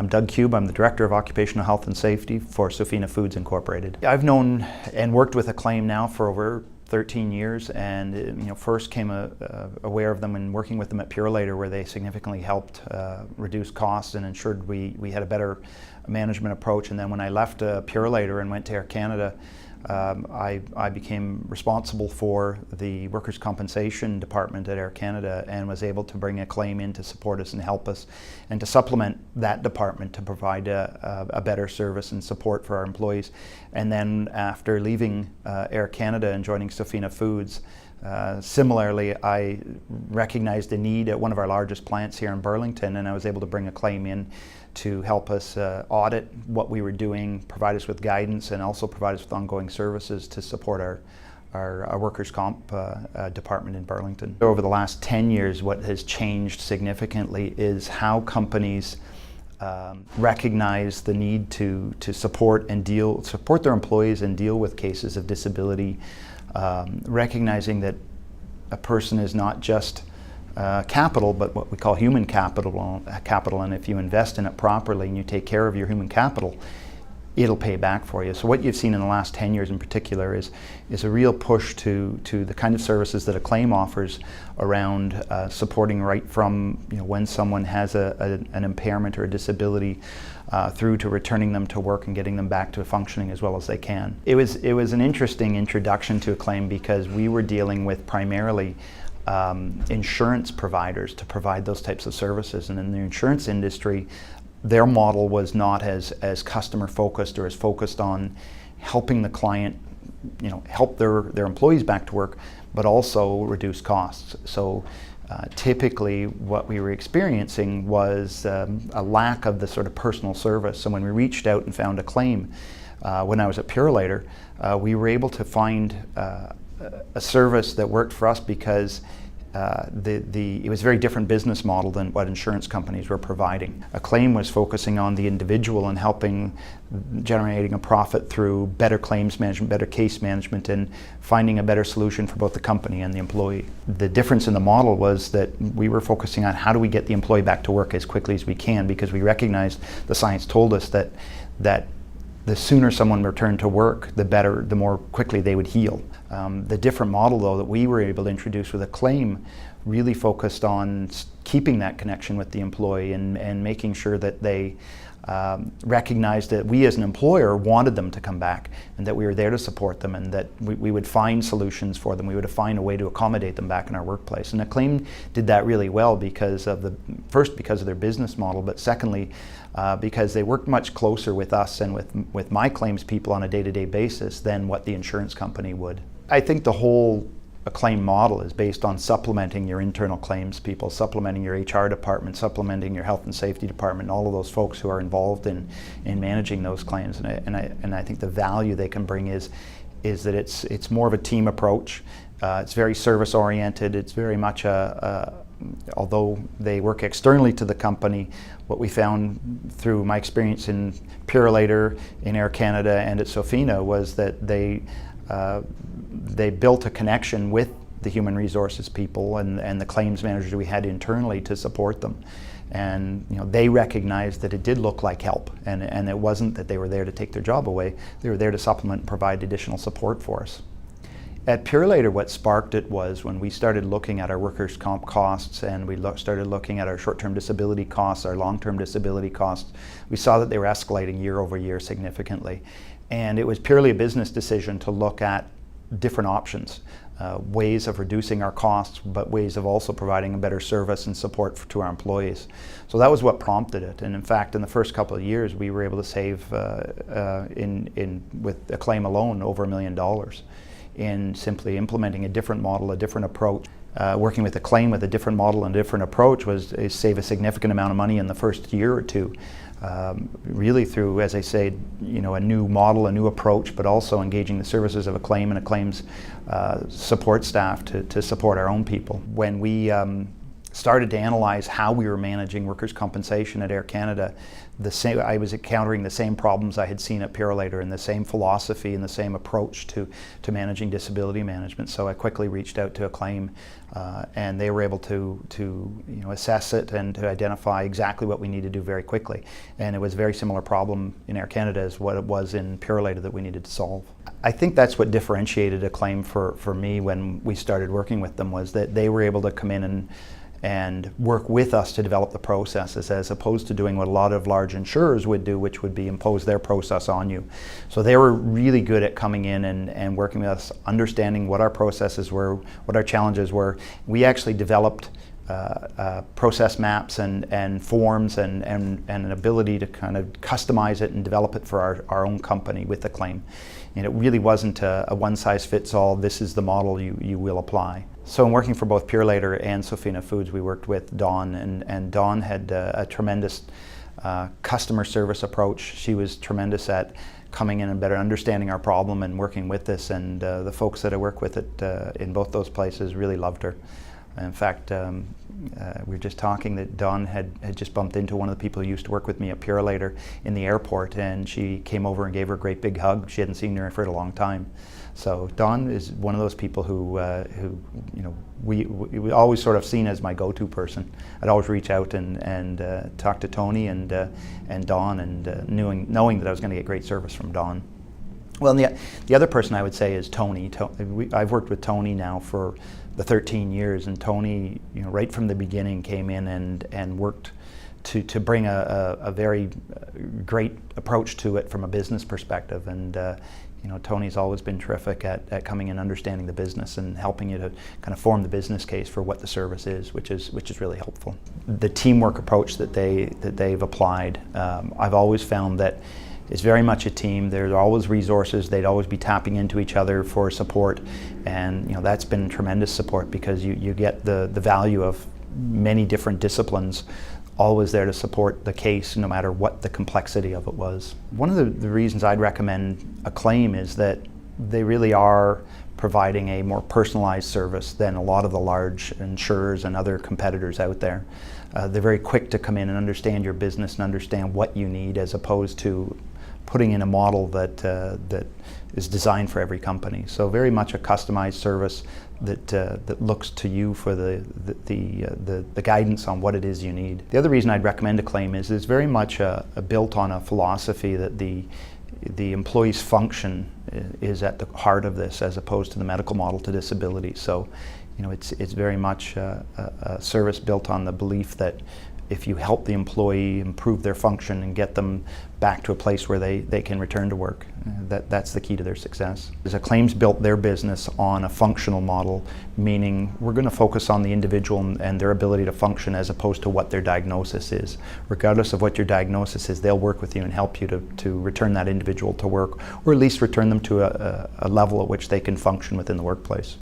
I'm Doug Kube. I'm the Director of Occupational Health and Safety for Sofina Foods Incorporated. I've known and worked with Acclaim now for over 13 years, and first came aware of them and working with them at Purolator, where they significantly helped reduce costs and ensured we had a better management approach. And then when I left Purolator and went to Air Canada, I became responsible for the workers' compensation department at Air Canada and was able to bring Acclaim in to support us and help us and to supplement that department to provide a better service and support for our employees. And then after leaving Air Canada and joining Sofina Foods, similarly, I recognized a need at one of our largest plants here in Burlington, and I was able to bring Acclaim in to help us audit what we were doing, provide us with guidance, and also provide us with ongoing services to support our workers' comp department in Burlington. Over the last 10 years, what has changed significantly is how companies recognize the need to support their employees and deal with cases of disability, recognizing that a person is not just capital, but what we call human capital, and if you invest in it properly and you take care of your human capital, it'll pay back for you. So what you've seen in the last 10 years in particular is a real push to the kind of services that Acclaim offers around supporting right from when someone has an impairment or a disability through to returning them to work and getting them back to functioning as well as they can. It was an interesting introduction to Acclaim because we were dealing with primarily insurance providers to provide those types of services, and in the insurance industry their model was not as customer focused or as focused on helping the client help their employees back to work, but also reduce costs. So typically what we were experiencing was a lack of the sort of personal service. So when we reached out and found Acclaim when I was at Purolator, we were able to find a service that worked for us because it was a very different business model than what insurance companies were providing. Acclaim was focusing on the individual and generating a profit through better claims management, better case management, and finding a better solution for both the company and the employee. The difference in the model was that we were focusing on how do we get the employee back to work as quickly as we can, because we recognized the science told us that the sooner someone returned to work, the more quickly they would heal. The different model, though, that we were able to introduce with Acclaim really focused on keeping that connection with the employee and making sure that they recognized that we as an employer wanted them to come back and that we were there to support them, and that we would find solutions for them. We would find a way to accommodate them back in our workplace. And Acclaim did that really well because of their business model, but secondly, because they worked much closer with us and with my claims people on a day-to-day basis than what the insurance company would. I think the whole Acclaim model is based on supplementing your internal claims people, supplementing your HR department, supplementing your health and safety department, and all of those folks who are involved in managing those claims. And I think the value they can bring is that it's more of a team approach. It's very service oriented. It's very much although they work externally to the company, what we found through my experience in Purolator, in Air Canada, and at Sofina was that they built a connection with the human resources people and the claims managers we had internally to support them. And they recognized that it did look like help, and it wasn't that they were there to take their job away. They were there to supplement and provide additional support for us. At Purolator, what sparked it was when we started looking at our workers' comp costs and we started looking at our short-term disability costs, our long-term disability costs, we saw that they were escalating year over year significantly. And it was purely a business decision to look at different options, ways of reducing our costs, but ways of also providing a better service and support to our employees. So that was what prompted it. And in fact, in the first couple of years, we were able to save, with Acclaim alone, over $1 million in simply implementing a different model, a different approach. Working with Acclaim with a different model and a different approach is save a significant amount of money in the first year or two. Really through, as I say, a new model, a new approach, but also engaging the services of Acclaim and Acclaim's support staff to support our own people. When we started to analyze how we were managing workers' compensation at Air Canada, I was encountering the same problems I had seen at Purolator, and the same philosophy and the same approach to managing disability management. So I quickly reached out to Acclaim, and they were able to assess it and to identify exactly what we needed to do very quickly. And it was a very similar problem in Air Canada as what it was in Purolator that we needed to solve. I think that's what differentiated Acclaim for me when we started working with them, was that they were able to come in and work with us to develop the processes, as opposed to doing what a lot of large insurers would do, which would be impose their process on you. So they were really good at coming in and working with us, understanding what our processes were, what our challenges were. We actually developed process maps and forms and an ability to kind of customize it and develop it for our own company with Acclaim. And it really wasn't a one-size-fits-all, this is the model you will apply. So in working for both Purolator and Sofina Foods, we worked with Dawn, and Dawn had a tremendous customer service approach. She was tremendous at coming in and better understanding our problem and working with us, and the folks that I work with in both those places really loved her. In fact, we were just talking that Dawn had just bumped into one of the people who used to work with me at Purolator in the airport, and she came over and gave her a great big hug. She hadn't seen her for a long time. So Dawn is one of those people who we always sort of seen as my go-to person. I'd always reach out and talk to Tony and Dawn, and knowing that I was going to get great service from Dawn. Well, the other person I would say is Tony. I've worked with Tony now for the 13 years, and Tony, right from the beginning, came in and worked to bring a very great approach to it from a business perspective. And Tony's always been terrific at coming in, understanding the business, and helping you to kind of form the business case for what the service is, which is really helpful. The teamwork approach that they've applied, I've always found that it's very much a team. There's always resources. They'd always be tapping into each other for support, and that's been tremendous support, because you get the value of many different disciplines always there to support the case, no matter what the complexity of it was. One of the reasons I'd recommend Acclaim is that they really are providing a more personalized service than a lot of the large insurers and other competitors out there. They're very quick to come in and understand your business and understand what you need, as opposed to putting in a model that is designed for every company. So very much a customized service that looks to you for the guidance on what it is you need. The other reason I'd recommend Acclaim is it's very much built on a philosophy that the employee's function is at the heart of this, as opposed to the medical model to disability. So it's very much a service built on the belief that if you help the employee improve their function and get them back to a place where they can return to work, that's the key to their success. Acclaim's built their business on a functional model, meaning we're going to focus on the individual and their ability to function, as opposed to what their diagnosis is. Regardless of what your diagnosis is, they'll work with you and help you to return that individual to work, or at least return them to a level at which they can function within the workplace.